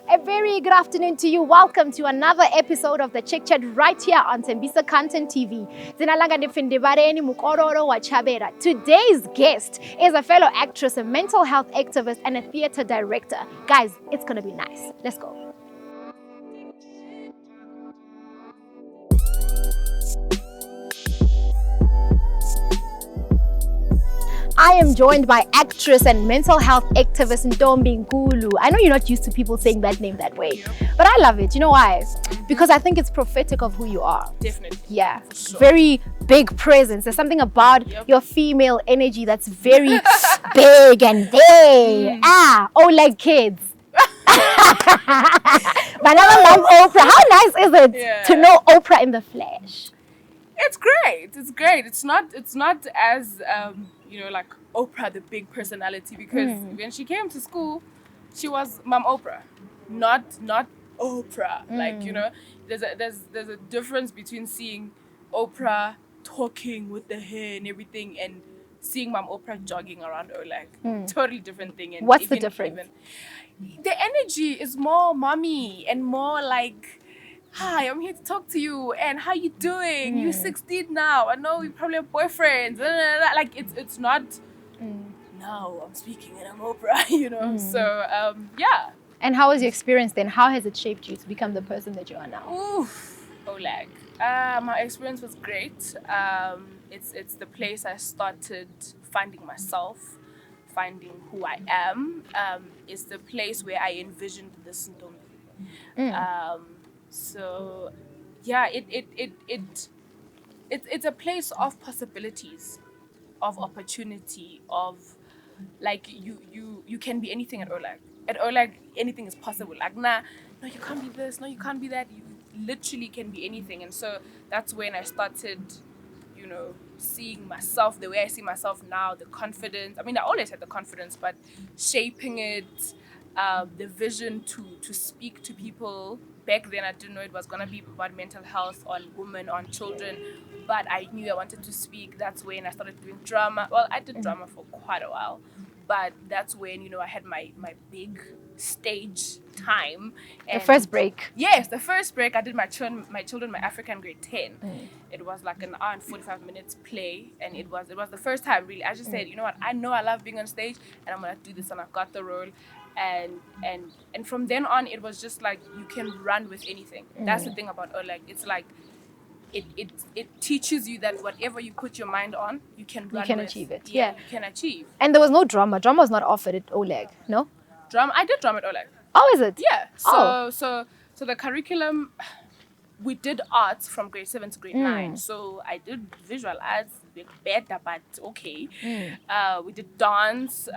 A very good afternoon to you. Welcome to another episode of the Chick Chat right here on Tembisa Content TV. Today's guest is a fellow actress, a mental health activist, and a theater director. Guys, it's gonna be nice. Let's go. I am joined by actress and mental health activist Ntombi Thabede. I know you're not used to people saying that name that way, but I love it. You know why? Because I think it's prophetic of who you are. Definitely. Yeah. Sure. Very big presence. There's something about your female energy that's very big and big. Like kids. But I love Oprah. How nice is it to know Oprah in the flesh? It's great. It's great. It's not as like Oprah, the big personality, because when she came to school, she was Mom Oprah, not Oprah. There's a difference between seeing Oprah talking with the hair and everything and seeing Mom Oprah jogging around Oleg. Totally different thing. And what's the difference? The energy is more mommy and more like, hi, I'm here to talk to you, and how you doing? You're 16 now. I know you probably have boyfriends. Like it's not. No, I'm speaking and I'm Oprah. So yeah. And how was your experience then? How has it shaped you to become the person that you are now? Oleg. My experience was great. It's the place I started finding myself, finding who I am. It's the place where I envisioned this Ntombi. So yeah, it's a place of possibilities, of opportunity, of like you can be anything at Oleg. At Oleg, anything is possible. Like, no, you can't be this, no, you can't be that. You literally can be anything. And so that's when I started, seeing myself the way I see myself now, the confidence. I mean, I always had the confidence, but shaping it, the vision to speak to people. Back then, I didn't know it was going to be about mental health, on women, on children, but I knew I wanted to speak. That's when I started doing drama. Well, I did drama for quite a while, but that's when, I had my big stage time. The first break. Yes, the first break. I did my children, my African grade 10. It was like an hour and 45 minutes play, and it was the first time, really. I just said, you know what, I know I love being on stage, and I'm going to do this, and I got the role. And from then on, it was just like you can run with anything. That's the thing about Oleg. It's like it teaches you that whatever you put your mind on, you can run with. You can achieve it. Yeah, you can achieve. And there was no drama. Drama was not offered at Oleg, no? Drama. I did drama at Oleg. Oh, is it? Yeah. So the curriculum, we did arts from grade 7 to grade 9. So I did visual arts, better, but okay. We did dance,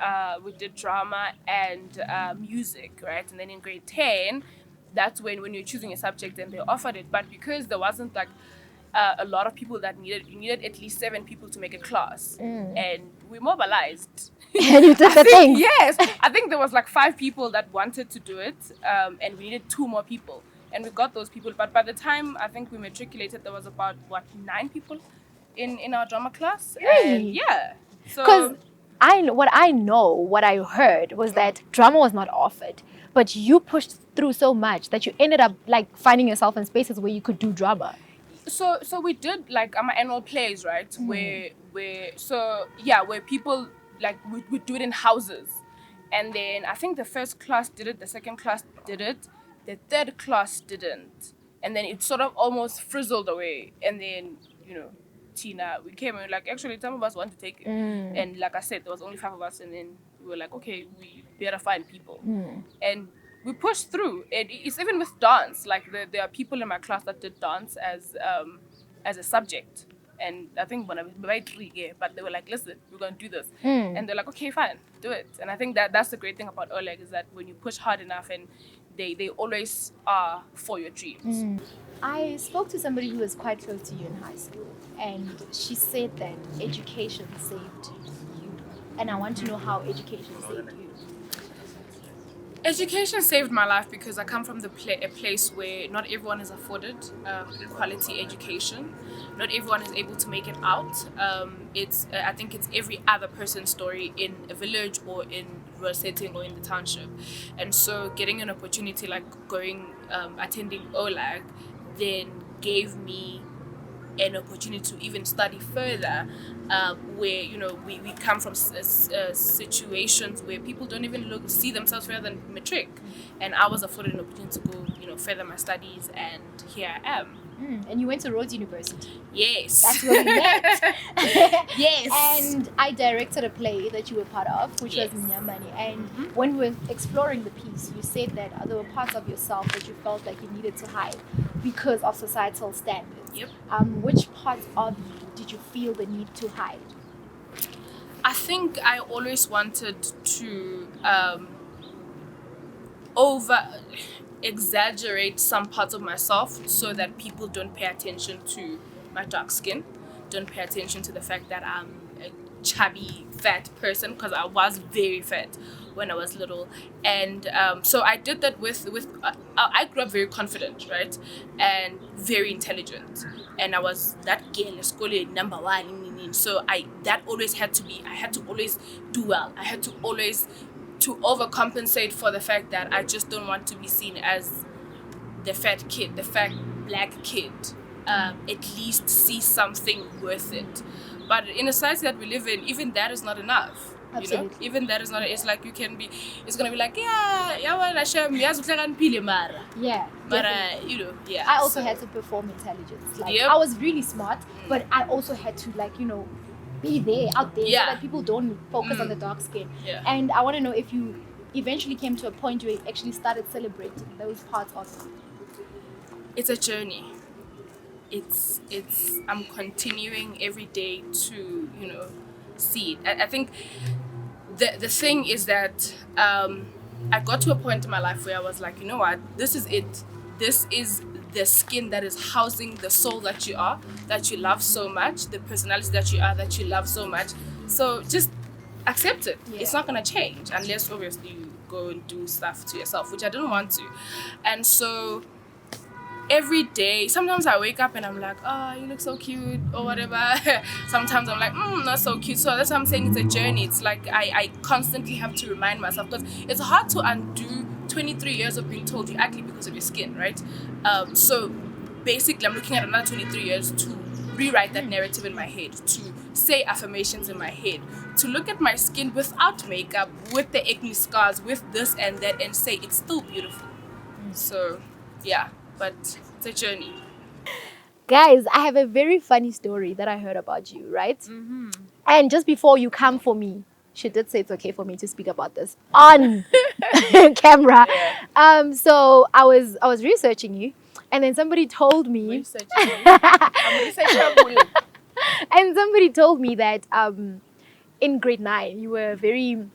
we did drama and music, right? And then in grade 10, that's when you're choosing a subject and they offered it. But because there wasn't like a lot of people that you needed at least 7 people to make a class. And we mobilized. And you did the thing. Yes. I think there was like 5 people that wanted to do it. And we needed 2 more people. And we got those people. But by the time I think we matriculated, there was about, 9 people in our drama class. Really? And yeah. Because what I heard was that drama was not offered. But you pushed through so much that you ended up like finding yourself in spaces where you could do drama. So we did like our annual plays, right? Where people like we do it in houses. And then I think the first class did it, the second class did it, the third class didn't. And then it sort of almost frizzled away. And then, Tina, we came and like, actually, some of us want to take it. And like I said, there was only 5 of us. And then we were like, okay, we better find people. And we pushed through. It's even with dance. Like there are people in my class that did dance as a subject. And I think when I was very tricky, but they were like, listen, we're going to do this. And they're like, okay, fine, do it. And I think that's the great thing about Oleg is that when you push hard enough and they always are for your dreams. I spoke to somebody who was quite close to you in high school, and she said that education saved you. And I want to know how education saved you. Education saved my life because I come from a place where not everyone is afforded quality education. Not everyone is able to make it out. I think it's every other person's story in a village or in rural setting or in the township, and so getting an opportunity like going attending OLAG then gave me an opportunity to even study further, where we come from situations where people don't even see themselves further than matric, and I was afforded an opportunity to go further my studies, and here I am. And you went to Rhodes University. Yes, that's where we met. Yes. And I directed a play that you were part of, which Yes. was Nyamani. And when we were exploring the piece, you said that there were parts of yourself that you felt like you needed to hide because of societal standards. Yep. Which parts of you did you feel the need to hide? I think I always wanted to over exaggerate some parts of myself so that people don't pay attention to my dark skin, don't pay attention to the fact that I'm a chubby fat person, because I was very fat when I was little. And so I did that with I grew up very confident, right, and very intelligent, and I was that girl in school number one. So I had to always do well. I had to always to overcompensate for the fact that I just don't want to be seen as the fat kid, the fat black kid. At least see something worth it. But in a society that we live in, even that is not enough. Absolutely. Even that is not. It's like it's gonna be like, yeah, well, mara. Yeah. But definitely. yeah. I also had to perform intelligence. Like Yep. I was really smart, but I also had to be there, out there, Yeah. so that people don't focus on the dark skin. Yeah. And I want to know if you eventually came to a point where you actually started celebrating those parts of you. It's a journey. It's I'm continuing every day to see it. I think the thing is that I got to a point in my life where I was like, you know what, this is it. This is the skin that is housing the soul that you are, that you love so much, the personality that you are, that you love so much. So just accept it. Yeah. It's not gonna change unless obviously you go and do stuff to yourself, which I didn't want to. And so every day, sometimes I wake up and I'm like, oh, you look so cute or whatever. Sometimes I'm like, not so cute. So that's why I'm saying it's a journey. It's like I constantly have to remind myself, because it's hard to undo 23 years of being told you're ugly because of your skin, right? So basically I'm looking at another 23 years to rewrite that narrative in my head, to say affirmations in my head, to look at my skin without makeup, with the acne scars, with this and that, and say it's still beautiful. So yeah, but it's a journey. Guys, I have a very funny story that I heard about you, right? And just before you come for me, she did say it's okay for me to speak about this on camera. Yeah. So I was researching you, and then somebody told me, Researching. I'm researching. and somebody told me that in grade 9 you were very,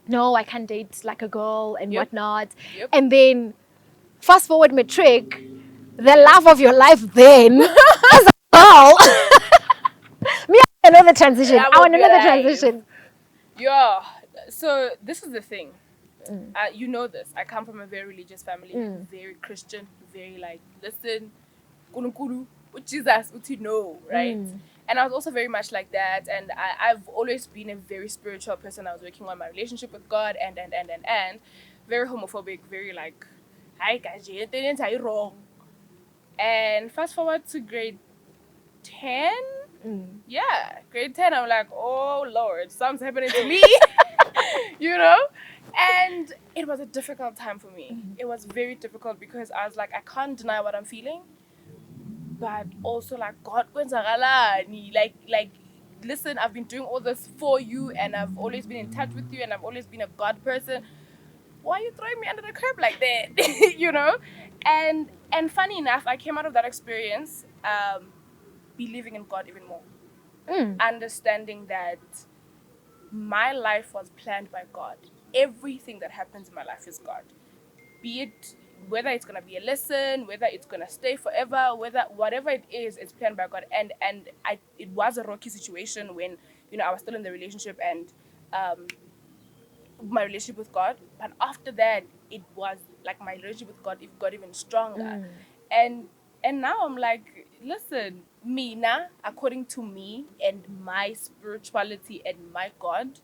no, I can't date like a girl and Yep. whatnot. Yep. And then fast forward matric, the love of your life then as a girl. Me, I know the transition. Yeah, I want to know the alive. transition. Yeah. So this is the thing. You know this. I come from a very religious family, very Christian, very like, listen, kununkulu, Jesus, uti no, right? And I was also very much like that. And I've always been a very spiritual person. I was working on my relationship with God and very homophobic, very like, hi guys, you're wrong. And fast forward to grade 10. Yeah, grade 10, I'm like, oh Lord, something's happening to me. And it was a difficult time for me. It was very difficult because I was like, I can't deny what I'm feeling, but also like, God, like listen, I've been doing all this for you, and I've always been in touch with you, and I've always been a God person. Why are you throwing me under the curb like that? And funny enough, I came out of that experience believing in God even more, understanding that my life was planned by God. Everything that happens in my life is God. Be it whether it's gonna be a lesson, whether it's gonna stay forever, whatever it is, it's planned by God. And it was a rocky situation when I was still in the relationship and my relationship with God. But after that, it was like my relationship with God got even stronger. And now I'm like, listen, me now, according to me and my spirituality and my God,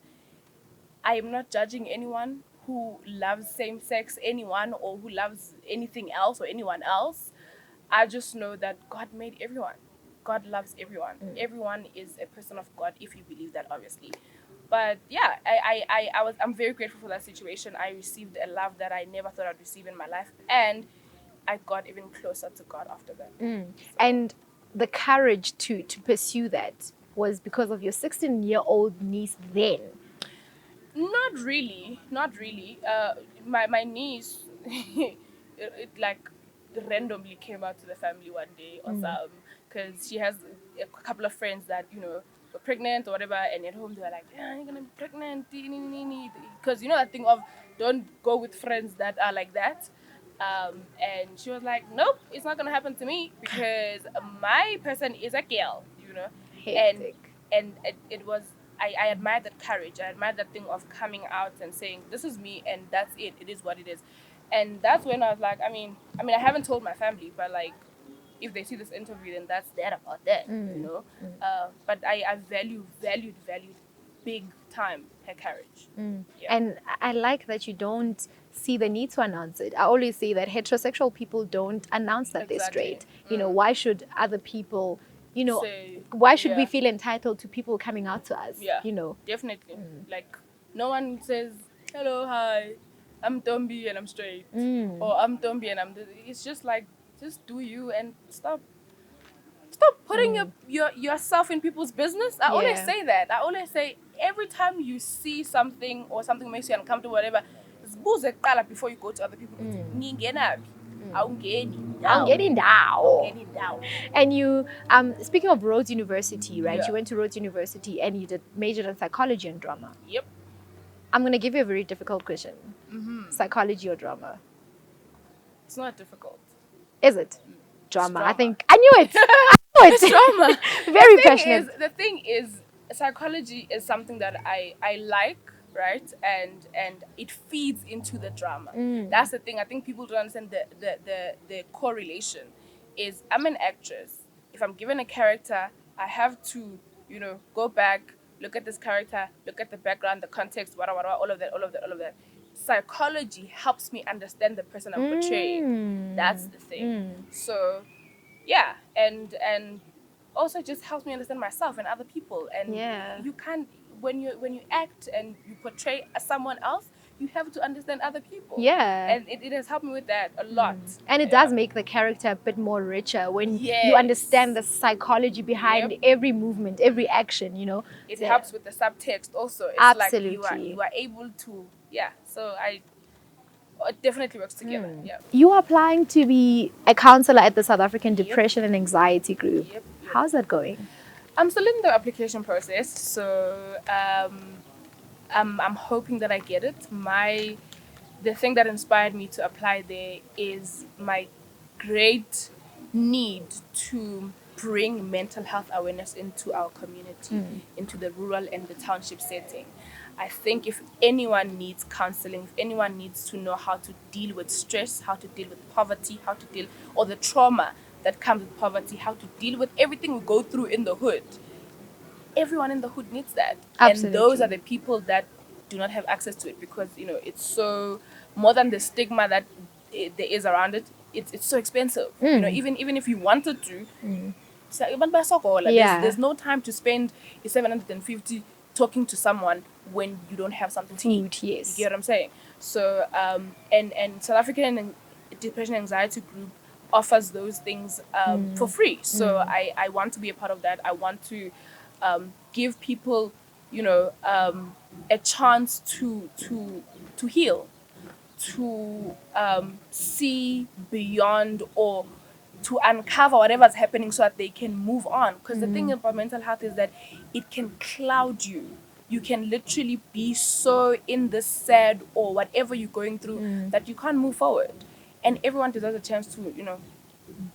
I am not judging anyone who loves same sex, anyone, or who loves anything else or anyone else. I just know that God made everyone. God loves everyone. Everyone is a person of God if you believe that, obviously. But yeah, I'm very grateful for that situation. I received a love that I never thought I'd receive in my life, and I got even closer to God after that. And the courage to pursue that was because of your 16-year-old niece then. Not really, not really. My niece, it like randomly came out to the family one day or something, because she has a couple of friends that were pregnant or whatever, and at home they were like, "Yeah, you're gonna be pregnant," because you know that thing of don't go with friends that are like that. And she was like, "Nope, it's not gonna happen to me because my person is a girl," and Hectic. it was I admire that courage. I admire that thing of coming out and saying, "This is me, and that's it. It is what it is." And that's when I was like, I mean, I haven't told my family, but like, if they see this interview, then that's that about that. But I valued big time her courage. Yeah. And I like that you don't see the need to announce it. I always say that heterosexual people don't announce that they're Exactly. straight. Why should other people, Say, why should we yeah. feel entitled to people coming out to us? Yeah, definitely. Like, no one says, "Hello, hi, I'm Ntombi and I'm straight," or "I'm Ntombi and I'm." It's just like, just do you and stop putting yourself in people's business. I always Yeah. say that. I always say every time you see something or something makes you uncomfortable, whatever, zibuze kuqala before you go to other people. Ngingenaphi? Awungeni. I'm getting down. Awungeni down. And you, speaking of Rhodes University, right? Yeah. You went to Rhodes University and you did majored in psychology and drama. Yep. I'm going to give you a very difficult question. Psychology or drama? It's not difficult. Is it? Drama. drama. I think I knew it. I knew it. It's drama. Very passionate. The thing is, psychology is something that I like, right? And it feeds into the drama. That's the thing. I think people don't understand the correlation. Is I'm an actress. If I'm given a character, I have to, go back, look at this character, look at the background, the context, whatever, all of that. Psychology helps me understand the person I'm portraying. That's the thing. So, yeah, and also just helps me understand myself and other people. And Yeah. you can't when you act and you portray someone else, you have to understand other people. Yeah. And it has helped me with that a lot. And it does make the character a bit more richer when you Yes. understand the psychology behind every movement, every action, It Yeah. helps with the subtext also. It's Absolutely. like you are able to, so it definitely works together. Yeah. You are applying to be a counselor at the South African Depression and Anxiety Group. Yep. How's that going? I'm still in the application process, so I'm hoping that I get it. The thing that inspired me to apply there is my great need to bring mental health awareness into our community, into the rural and the township setting. I think if anyone needs counseling, if anyone needs to know how to deal with stress, how to deal with poverty, or the trauma that comes with poverty, how to deal with everything we go through in the hood, everyone in the hood needs that. Absolutely. And those are the people that do not have access to it because, it's so, more than the stigma that there is around it, it's so expensive. Even if you wanted to, Yeah. there's no time to spend 750 talking to someone when you don't have something to eat. Food, yes. You get what I'm saying? So, and South African Depression and Anxiety Group offers those things for free. So I want to be a part of that. I want to give people, a chance to heal, to see beyond or to uncover whatever's happening so that they can move on. Because the thing about mental health is that it can cloud you. You can literally be so in the sad or whatever you're going through that you can't move forward. And everyone deserves a chance to,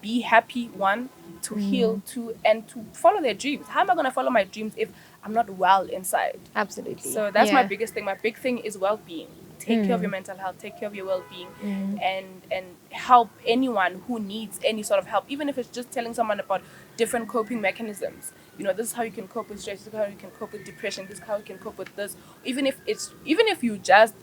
be happy, one, to heal, two, and to follow their dreams. How am I going to follow my dreams if I'm not well inside? Absolutely. So that's my Yeah. biggest thing. My big thing is well-being. take care of your mental health, take care of your well-being, and help anyone who needs any sort of help, even if it's just telling someone about different coping mechanisms. This is how you can cope with stress, this is how you can cope with depression, this is how you can cope with this. Even if you just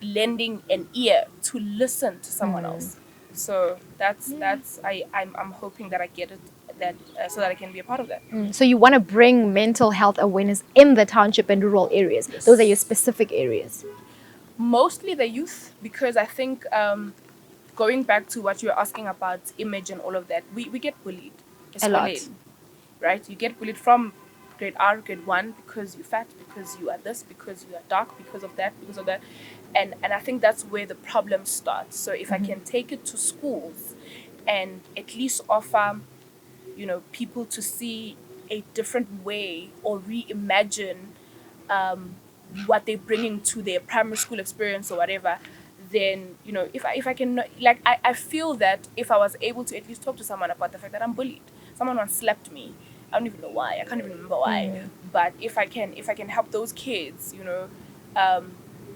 lending an ear to listen to someone else. So I'm hoping that I get it, that so that I can be a part of that. So you want to bring mental health awareness in the township and rural areas. Yes. Those are your specific areas. Mostly the youth, because I think going back to what you were asking about image and all of that, we get bullied. A lot. Right? You get bullied from grade R, grade 1, because you're fat, because you are this, because you are dark, because of that. And I think that's where the problem starts. So if I can take it to schools and at least offer, people to see a different way or reimagine what they're bringing to their primary school experience or whatever, then, if I can, like, I feel that if I was able to at least talk to someone about the fact that I'm bullied, someone once slapped me, I don't even know why, I can't even remember why, but if I can help those kids,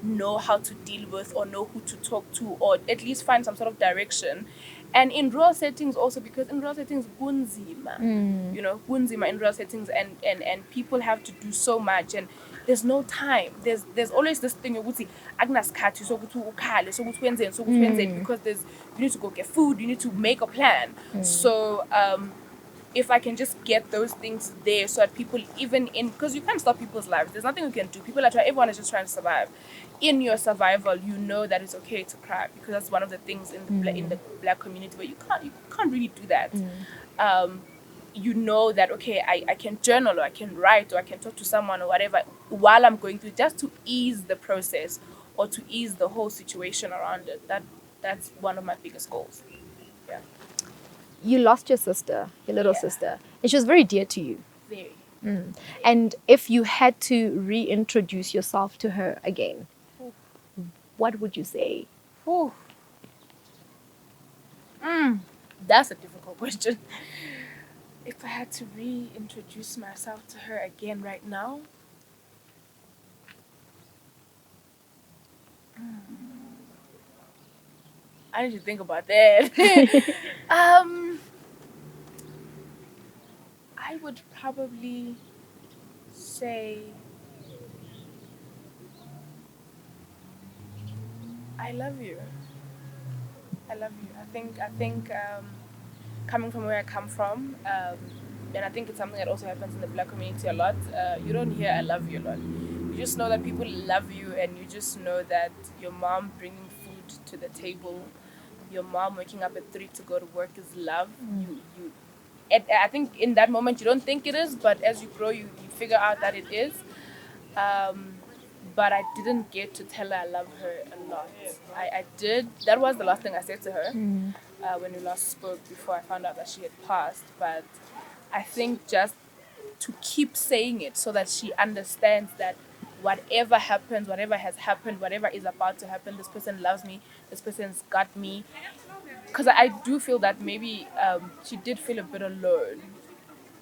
know how to deal with, or know who to talk to, or at least find some sort of direction. And in rural settings also, because in rural settings kunzima, kunzima in rural settings, and people have to do so much, and there's no time. There's always this thing ukuthi akunasikhathi sokuthi ukhale, sokuthi wenzeni, because you need to go get food, you need to make a plan. So if I can just get those things there, so that people, even in, because you can't stop people's lives, there's nothing you can do. People are trying, everyone is just trying to survive. In your survival, you know that it's okay to cry, because that's one of the things in the black community where you can't really do that. You know that, okay, I can journal, or I can write, or I can talk to someone or whatever while I'm going through, just to ease the process or to ease the whole situation around it. That's one of my biggest goals. Yeah. You lost your sister, your little sister, and she was very dear to you. Very. And if you had to reintroduce yourself to her again, what would you say? That's a difficult question. If I had to reintroduce myself to her again right now, I need to think about that. I would probably say I love you. I love you. I think coming from where I come from, and I think it's something that also happens in the black community a lot. You don't hear I love you a lot. You just know that people love you, and you just know that your mom bringing food to the table, your mom waking up at 3 to go to work is love. I think in that moment you don't think it is, but as you grow, you figure out that it is. But I didn't get to tell her I love her a lot. I did. That was the last thing I said to her when we last spoke, before I found out that she had passed. But I think just to keep saying it, so that she understands that whatever happens, whatever has happened, whatever is about to happen, this person loves me, this person's got me. Because I do feel that maybe she did feel a bit alone,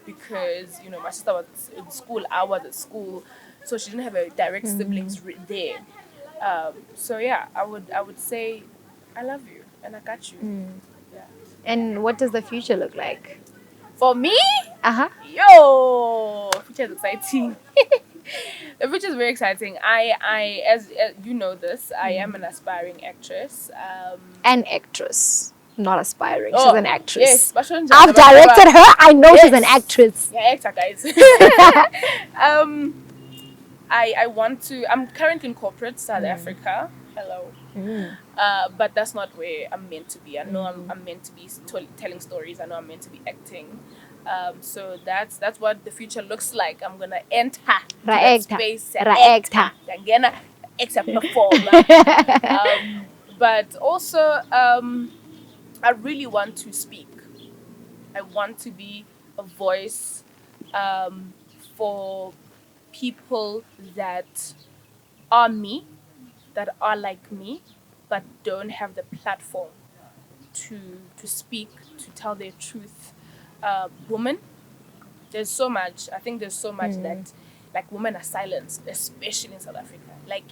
because my sister was in school, I was at school, so she didn't have a direct siblings there. So yeah, I would say I love you and I got you. Yeah. And what does the future look like? For me? Uh-huh. Future is exciting. The future is very exciting. I as you know this, I am an aspiring actress. An actress. Not aspiring. She's an actress. Yes, but I've directed her. I know she's an actress. Yeah, actor, guys. I want to. I'm currently in corporate South Africa. Hello. But that's not where I'm meant to be. I know I'm meant to be telling stories. I know I'm meant to be acting. So that's what the future looks like. I'm gonna enter that space. Gonna perform. But also, I really want to speak. I want to be a voice for people that are me, that are like me, but don't have the platform to speak, to tell their truth. Women, there's so much. I think there's so much that, like, women are silenced, especially in South Africa. Like,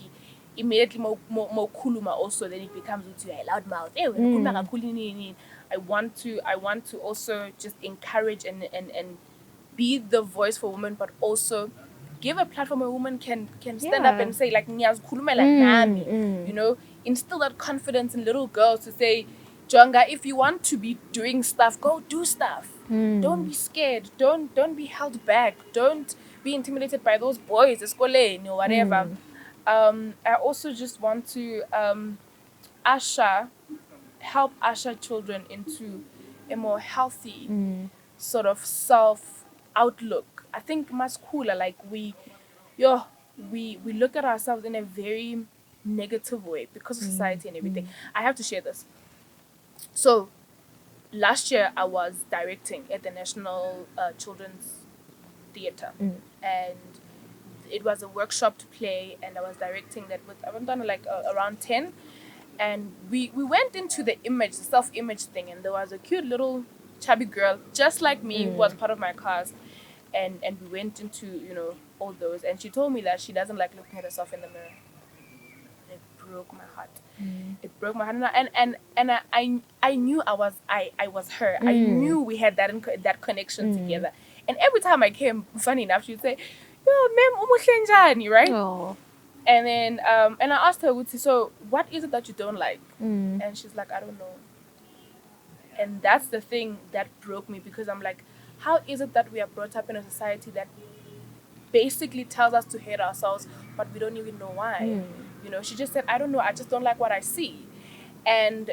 immediately more kuluma also, then it becomes a loud mouth. I want to also just encourage and be the voice for women, but also give a platform where women can stand up and say like Nyaz khulumela nami, you know, instill that confidence in little girls to say, Jonga, if you want to be doing stuff, go do stuff. Don't be scared. Don't be held back. Don't be intimidated by those boys, eskoleni or whatever. I also just want to help usher children into a more healthy sort of self outlook. I think much cooler, like we look at ourselves in a very negative way because of society and everything. I have to share this. So last year I was directing at the National Children's Theatre, and it was a workshop to play, and I was directing that with I've done like around 10, and we went into the self-image thing, and there was a cute little chubby girl just like me who was part of my cast, and we went into, you know, all those, and she told me that she doesn't like looking at herself in the mirror. It broke my heart. It broke my heart, and I knew I was her. I knew we had that connection together. And every time I came, funny enough, she'd say, "Yo, ma'am, umuhlenjani," right? Oh. And then and I asked her, so what is it that you don't like? And she's like, I don't know. And that's the thing that broke me, because I'm like, how is it that we are brought up in a society that basically tells us to hate ourselves, but we don't even know why? You know, she just said, I don't know, I just don't like what I see. And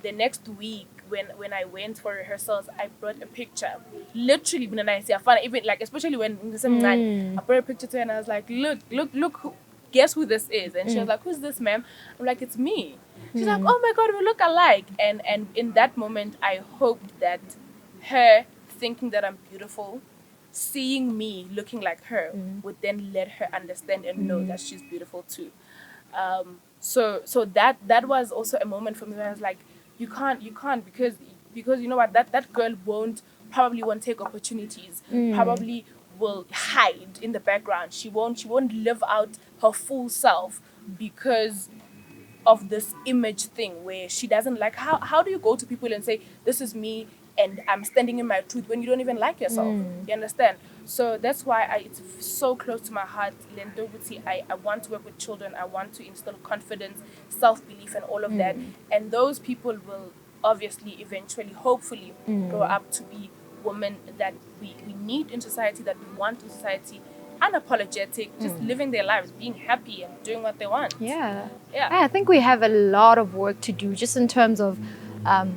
the next week when I went for rehearsals, I brought a picture. Literally, when I say even like, especially when I brought a picture to her and I was like, look, guess who this is? And she was like, who's this, ma'am? I'm like, it's me. She's like, oh my God, we look alike. And in that moment, I hoped that her thinking that I'm beautiful, seeing me looking like her, would then let her understand and know that she's beautiful too. So that was also a moment for me where I was like, you can't because you know what, that girl probably won't take opportunities, probably will hide in the background. She won't live out her full self because of this image thing where she doesn't like. How do you go to people and say, this is me and I'm standing in my truth, when you don't even like yourself? You understand? So that's why it's so close to my heart, Ntombi. I want to work with children. I want to instill confidence, self-belief and all of that. And those people will obviously eventually, hopefully, grow up to be women that we need in society, that we want in society, unapologetic, just living their lives, being happy and doing what they want. Yeah. I think we have a lot of work to do just in terms of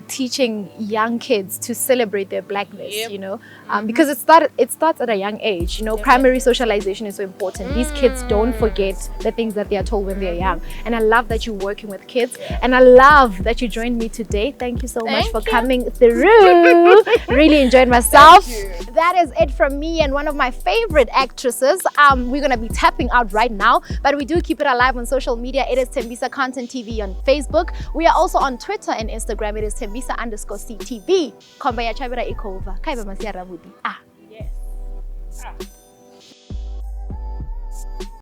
teaching young kids to celebrate their blackness, you know, because it starts at a young age. You know, primary socialization is so important. These kids don't forget the things that they are told when they're young. And I love that you're working with kids, and I love that you joined me today. Thank you so much for coming through. Really enjoyed myself. That is it from me and one of my favorite actresses. We're gonna be tapping out right now, but we do keep it alive on social media. It is Tembisa Content TV on Facebook. We are also on Twitter and Instagram. It is Tembisa_CTV. Komba ya chabira iko over. Kaiba masiara budi. Yes.